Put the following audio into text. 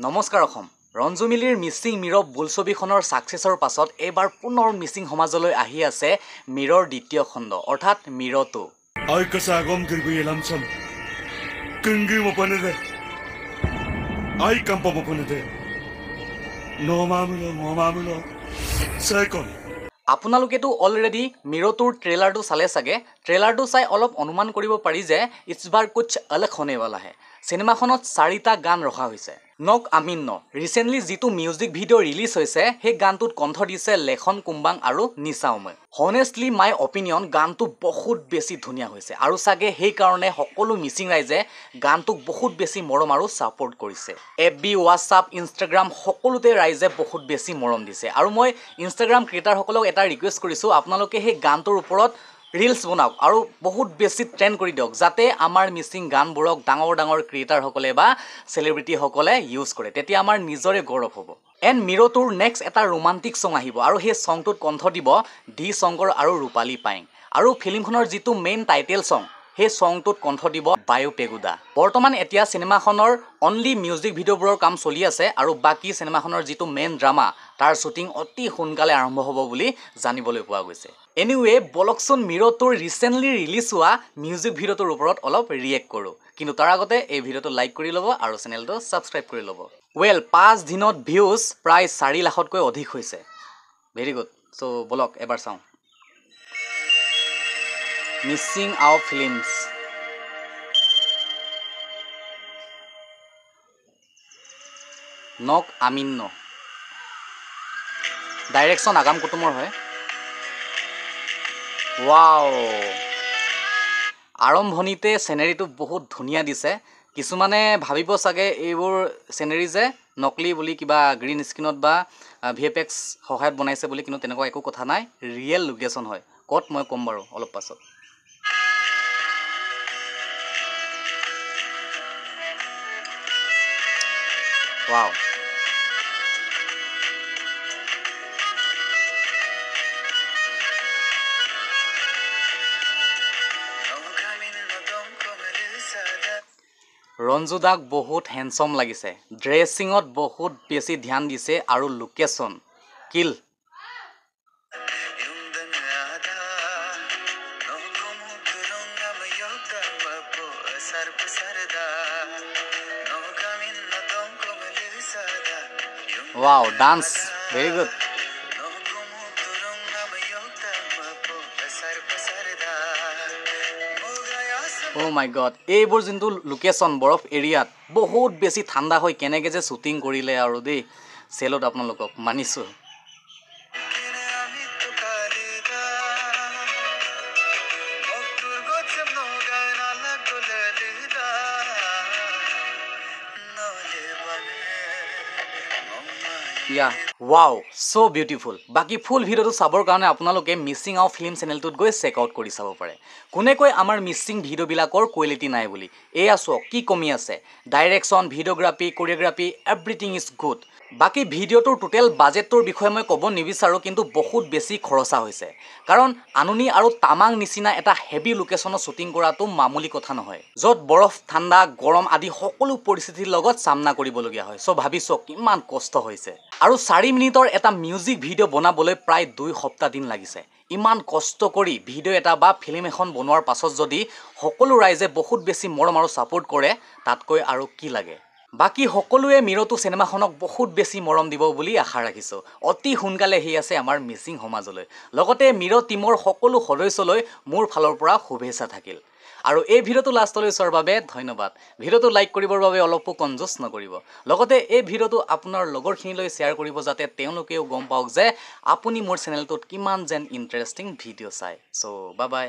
নমস্কাৰ অসম ৰঞ্জু মিলিৰ মিছিং মিৰৰ বোলছবিখনৰ ছাকচেছৰ পাছত এইবাৰ পুনৰ মিছিং সমাজলৈ আহি আছে মিৰৰ দ্বিতীয় খণ্ড অৰ্থাৎ মিৰটো Ay kasagom kirguye lamsam. Kungi mo panade. Ay kampa mo panade. No mamulo. Second. আপোনালোকেতো অলৰেডি মিৰটোৰ ট্ৰেইলাৰটো চালে চাগে ট্ৰেইলাৰটো চাই অলপ অনুমান কৰিব পাৰি যে ইটছ বাৰ কুছ অলগ হোনে वाला है চিনেমাখনত 4টা গান ৰখা হৈছে নক আমিন ন ৰিসেন্টলি যেটো মিউজিক ভিডিও ৰিলিজ হৈছে সেই গানটোত কণ্ঠ দিছে লেখন কুম্বাং আৰু নিসাউমে হনেষ্টলি মাই অপিনিয়ন গানটো বহুত বেছি ধুনিয়া হৈছে আৰু সাগে সেই কাৰণে সকলো মিছিং ৰাইজে গানটোক বহুত বেছি মৰম আৰু সাপোৰ্ট কৰিছে এফবি হোৱাটছআপ ইনষ্টাগ্ৰাম সকলোতে ৰাইজে বহুত বেছি মৰম দিছে আৰু মই ইনষ্টাগ্ৰাম ক্ৰিয়েটাৰ সকলক এটা ৰিকুৱেষ্ট কৰিছো আপোনালোকে সেই গানটোৰ ওপৰত ৰিলছ বনাওক আৰু বহুত বেছি ট্ৰেন্ড কৰি দিয়ক যাতে আমাৰ মিছিং গানবোৰক ডাঙৰ ক্ৰিয়েটাৰ সকলে বা সেলিব্ৰিটি সকলে ইউজ কৰে তেতিয়া আমাৰ নিজৰে গৌৰৱ হ'ব এণ্ড মিৰটোৰ নেক্সট এটা ৰোমান্টিক সং আহিব আৰু সেই সংটোত কণ্ঠ দিব ডি শংকৰ আৰু ৰূপালী পাইং আৰু ফিল্মখনৰ যেটো মেইন টাইটেল সং সেই সংটোত কণ্ঠ দিব বায়ু পেগুদা বৰ্তমান এতিয়া সিনেমাখনৰ অনলি মিউজিক ভিডিওবোৰৰ কাম চলি আছে আৰু বাকি সিনেমাখনৰ যেটো মেইন ড্ৰামা তাৰ শুটিং অতি সোনকালে আৰম্ভ হ'ব বুলি জানিবলৈ পোৱা গৈছে এনিৱে বলকচোন মিৰটোৰ ৰিসেন্টলি ৰিলিজ হোৱা মিউজিক ভিডিওটোৰ ওপৰত অলপ ৰিয়েক্ট কৰো কিন্তু তাৰ আগতে এই ভিডিওটো লাইক কৰি ল'ব আৰু চেনেলটো সাবস্ক্ৰাইব কৰি ল'ব ওয়েল 5 দিনত ভিউজ প্ৰায় 4 লাখতকৈ অধিক হৈছে ভেৰি গুড সো বলক এবাৰ চাওঁ Missing our films. Nok Amin no. Direction Agam Kutumor hoy. Wow. আৰম্ভণিতে সিনাৰীটো বহুত ধুনিয়া দিছে কিছুমানে ভাবিব সাগে এইবোৰ সিনাৰী যে নকলি বুলি কিবা গ্ৰীন স্ক্ৰিনত বা ভিএফএক্স সহায়ত বনাইছে বুলি কিন্তু তেনেকুৱা একো কথা নাই ৰিয়েল লোকেশন হয় কত মই কম বাৰু অলপ পাছত Wow. ৰঞ্জুদাক বহুত হ্যান্ডসাম লাগিছে ড্ৰেছিংত বহুত বেছি ধ্যান দিছে আৰু location kill Wow, dance. Very good. Oh my god. এইবোৰ যোনটো লোকেশন বৰফ এৰিয়াত বহুত বেছি ঠাণ্ডা হৈ কেনেকে যে শুটিং কৰিলে আৰু দেই সেলত আপোনালোকক মানিছো Yeah. Wow, so beautiful. Baki full video to sabor karone apnaloke missing our film channel tut goi check out kori sabo pare. Kone koi amar missing video bilakor quality nai boli. Eya so ki komi ase. Direction, videography, choreography, everything is good. Baki video to total budget tor bikhoye moi kobo nibisaru kintu bahut beshi khorosa hoise. Karon Anuni aru Tamang nisina eta heavy location shooting korato mamuli kotha nohoy. Jot borof thanda gorom adi hokolu poristhitir logot samna koribologia hoy. So bhabiso kiman kosto hoise. আৰু 4 মিনিটৰ এটা music video বনাবলৈ প্ৰায় 2 সপ্তাহ দিন লাগিছে ইমান কষ্ট কৰি ভিডিও এটা বা ফিল্ম এখন বনোৱাৰ পাছত যদি সকলো ৰাইজে বহুত বেছি মৰম আৰু সাপোৰ্ট কৰে তাতকৈ আৰু কি লাগে বাকি সকলোৱে মিৰটো সিনেমাখনক বহুত বেছি মৰম দিব বুলি আশা ৰাখিছো অতি সোনকালে হি আছে আমাৰ মিছিং সমাজলৈ লগতে মিৰ টিমৰ সকলো সদস্যলৈ মোৰ ফালৰ পৰা শুভেচ্ছা থাকিল আৰু এই ভিডিওটো লাষ্টলৈ চোৱাৰ বাবে ধন্যবাদ ভিডিওটো লাইক কৰিবৰ বাবে অলপো কনজুস নকৰিব লগতে এই ভিডিওটো আপোনাৰ লগৰখিনিলৈ শেয়াৰ কৰিব যাতে তেওঁলোকেও গম পাওক যে আপুনি মোৰ চেনেলটোত কিমান যেন ইন্টাৰেষ্টিং ভিডিও চাই সো বাই বাই